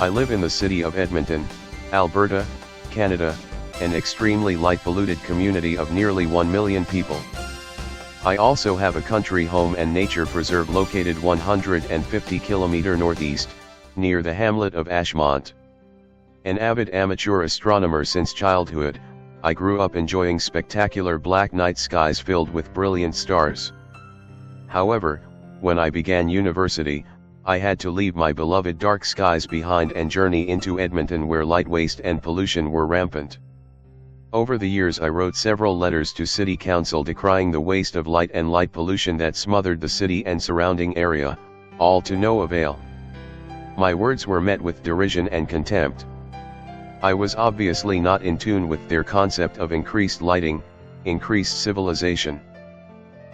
I live in the city of Edmonton, Alberta, Canada, an extremely light-polluted community of nearly 1 million people. I also have a country home and nature preserve located 150 km northeast, near the hamlet of Ashmont. An avid amateur astronomer since childhood, I grew up enjoying spectacular black night skies filled with brilliant stars. However, when I began university, I had to leave my beloved dark skies behind and journey into Edmonton where light waste and pollution were rampant. Over the years I wrote several letters to City Council decrying the waste of light and light pollution that smothered the city and surrounding area, all to no avail. My words were met with derision and contempt. I was obviously not in tune with their concept of increased lighting, increased civilization.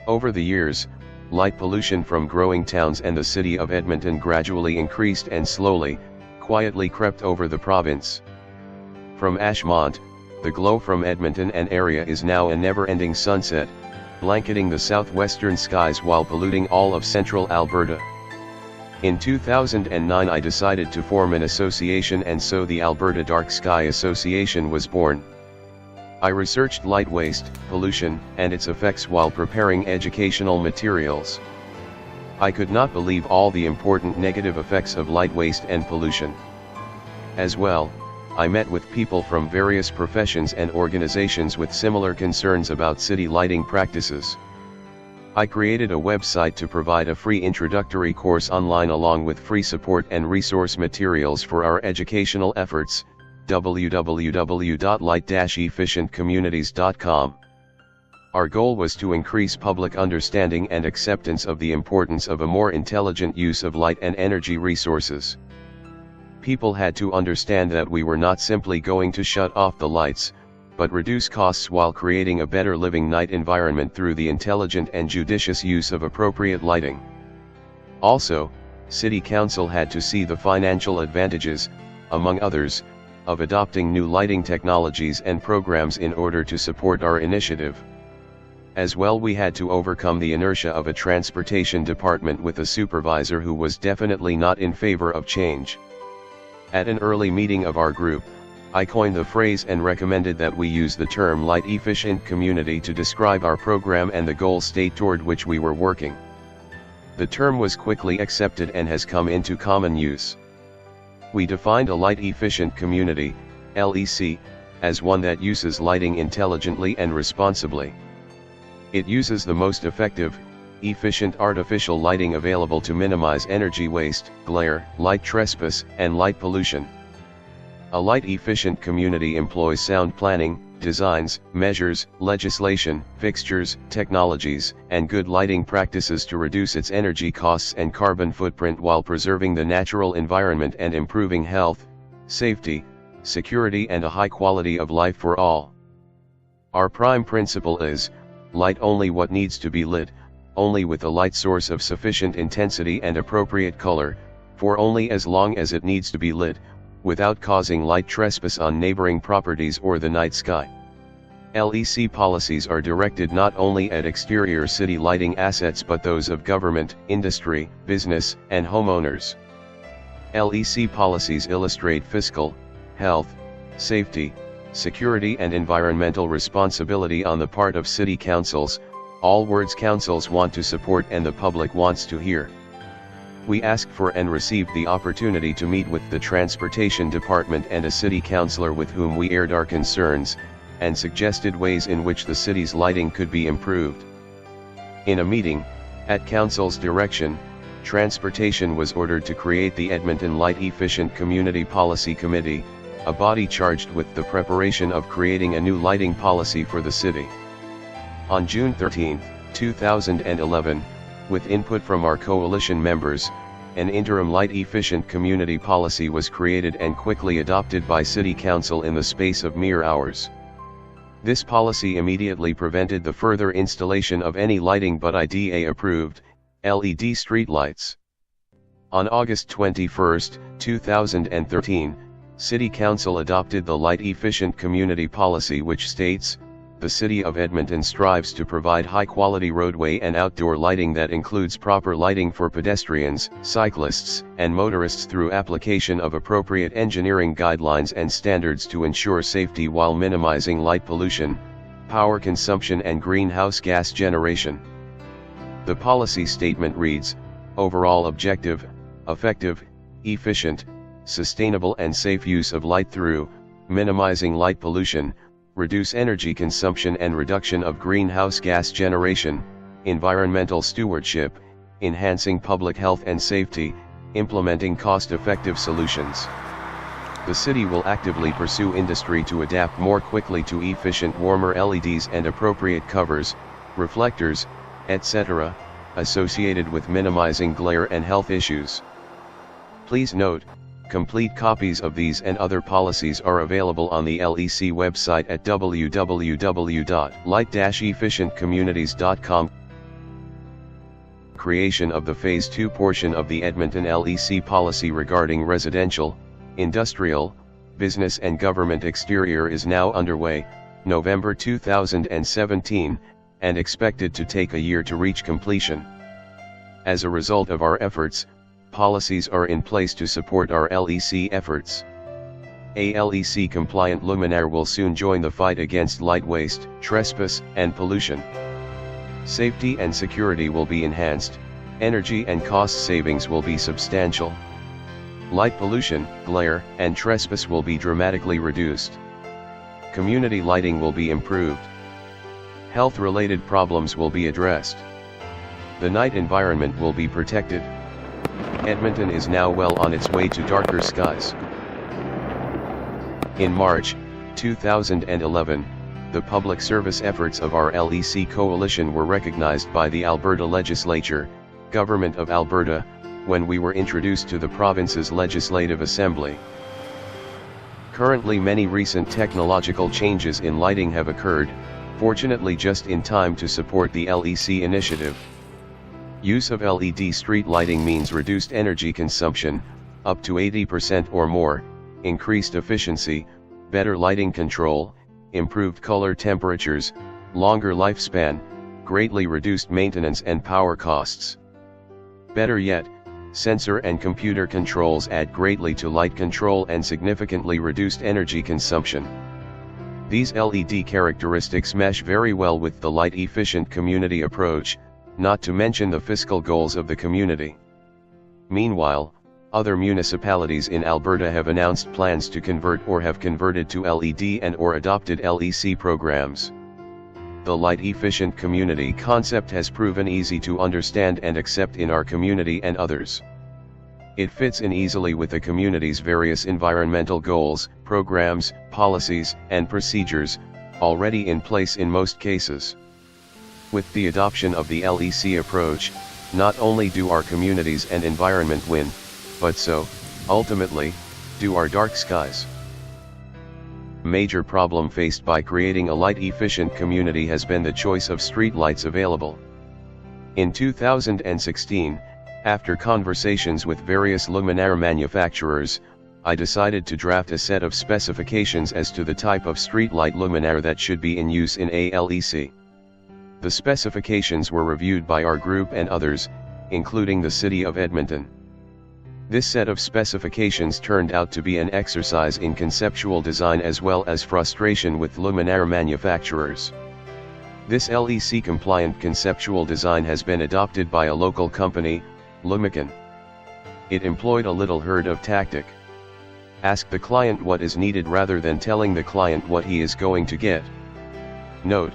Over the years, light pollution from growing towns and the city of Edmonton gradually increased and slowly, quietly crept over the province. From Ashmont, the glow from Edmonton and area is now a never-ending sunset, blanketing the southwestern skies while polluting all of central Alberta. In 2009 I decided to form an association, and so the Alberta Dark Sky Association was born. I researched light waste, pollution, and its effects while preparing educational materials. I could not believe all the important negative effects of light waste and pollution. As well, I met with people from various professions and organizations with similar concerns about city lighting practices. I created a website to provide a free introductory course online along with free support and resource materials for our educational efforts, www.light-efficientcommunities.com. Our goal was to increase public understanding and acceptance of the importance of a more intelligent use of light and energy resources. People had to understand that we were not simply going to shut off the lights, but reduce costs while creating a better living night environment through the intelligent and judicious use of appropriate lighting. Also, City Council had to see the financial advantages, among others, of adopting new lighting technologies and programs in order to support our initiative. As well, we had to overcome the inertia of a transportation department with a supervisor who was definitely not in favor of change. At an early meeting of our group, I coined the phrase and recommended that we use the term light-efficient community to describe our program and the goal state toward which we were working. The term was quickly accepted and has come into common use. We defined a light-efficient community, LEC, as one that uses lighting intelligently and responsibly. It uses the most effective, efficient artificial lighting available to minimize energy waste, glare, light trespass, and light pollution. A light-efficient community employs sound planning, designs, measures, legislation, fixtures, technologies, and good lighting practices to reduce its energy costs and carbon footprint while preserving the natural environment and improving health, safety, security, and a high quality of life for all. Our prime principle is, light only what needs to be lit, only with a light source of sufficient intensity and appropriate color, for only as long as it needs to be lit, without causing light trespass on neighboring properties or the night sky. LEC policies are directed not only at exterior city lighting assets but those of government, industry, business, and homeowners. LEC policies illustrate fiscal, health, safety, security, and environmental responsibility on the part of city councils, all words councils want to support and the public wants to hear. We asked for and received the opportunity to meet with the transportation department and a city councillor with whom we aired our concerns, and suggested ways in which the city's lighting could be improved. In a meeting, at council's direction, transportation was ordered to create the Edmonton Light Efficient Community Policy Committee, a body charged with the preparation of creating a new lighting policy for the city. On June 13, 2011, with input from our coalition members, an interim light-efficient community policy was created and quickly adopted by City Council in the space of mere hours. This policy immediately prevented the further installation of any lighting but IDA-approved, LED streetlights. On August 21, 2013, City Council adopted the Light Efficient Community Policy, which states, the City of Edmonton strives to provide high-quality roadway and outdoor lighting that includes proper lighting for pedestrians, cyclists, and motorists through application of appropriate engineering guidelines and standards to ensure safety while minimizing light pollution, power consumption and greenhouse gas generation. The policy statement reads, overall objective, effective, efficient, sustainable and safe use of light through minimizing light pollution, reduce energy consumption and reduction of greenhouse gas generation, environmental stewardship, enhancing public health and safety, implementing cost-effective solutions. The city will actively pursue industry to adapt more quickly to efficient warmer LEDs and appropriate covers, reflectors, etc., associated with minimizing glare and health issues. Please note, complete copies of these and other policies are available on the LEC website at www.light-efficientcommunities.com. Creation of the Phase 2 portion of the Edmonton LEC policy regarding residential, industrial, business and government exterior is now underway, November 2017, and expected to take a year to reach completion. As a result of our efforts, policies are in place to support our LEC efforts. A LEC-compliant luminaire will soon join the fight against light waste, trespass, and pollution. Safety and security will be enhanced, energy and cost savings will be substantial. Light pollution, glare, and trespass will be dramatically reduced. Community lighting will be improved. Health-related problems will be addressed. The night environment will be protected. Edmonton is now well on its way to darker skies. In March 2011, the public service efforts of our LEC coalition were recognized by the Alberta Legislature, Government of Alberta, when we were introduced to the province's Legislative Assembly. Currently many recent technological changes in lighting have occurred, fortunately just in time to support the LEC initiative. Use of LED street lighting means reduced energy consumption, up to 80% or more, increased efficiency, better lighting control, improved color temperatures, longer lifespan, greatly reduced maintenance and power costs. Better yet, sensor and computer controls add greatly to light control and significantly reduced energy consumption. These LED characteristics mesh very well with the light-efficient community approach, not to mention the fiscal goals of the community. Meanwhile, other municipalities in Alberta have announced plans to convert or have converted to LED and/or adopted LEC programs. The light-efficient community concept has proven easy to understand and accept in our community and others. It fits in easily with the community's various environmental goals, programs, policies, and procedures, already in place in most cases. With the adoption of the LEC approach, not only do our communities and environment win, but so, ultimately, do our dark skies. Major problem faced by creating a light-efficient community has been the choice of street lights available. In 2016, after conversations with various luminaire manufacturers, I decided to draft a set of specifications as to the type of streetlight luminaire that should be in use in a LEC. The specifications were reviewed by our group and others, including the City of Edmonton. This set of specifications turned out to be an exercise in conceptual design as well as frustration with luminaire manufacturers. This LEC-compliant conceptual design has been adopted by a local company, LUMICAN. It employed a little herd of tactic. Ask the client what is needed rather than telling the client what he is going to get. Note,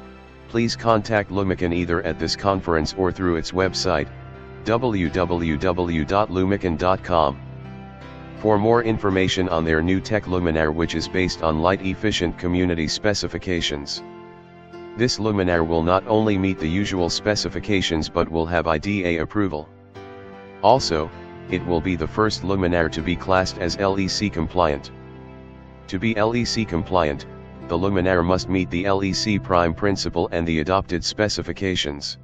please contact LUMICAN either at this conference or through its website, www.lumican.com. For more information on their new tech luminaire, which is based on light-efficient community specifications. This luminaire will not only meet the usual specifications but will have IDA approval. Also, it will be the first luminaire to be classed as LEC compliant. To be LEC compliant, the luminaire must meet the LEC prime principle and the adopted specifications.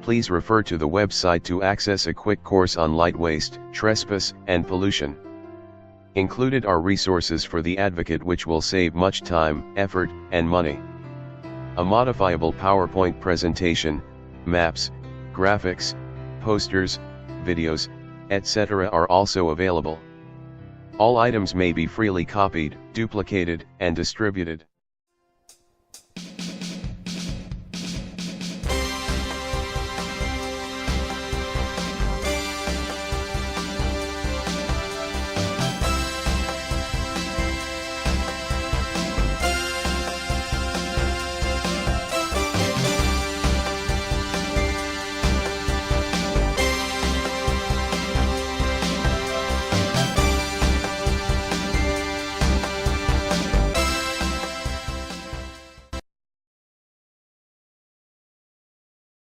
Please refer to the website to access a quick course on light waste, trespass, and pollution. Included are resources for the advocate which will save much time, effort, and money. A modifiable PowerPoint presentation, maps, graphics, posters, videos, etc. are also available. All items may be freely copied, duplicated, and distributed.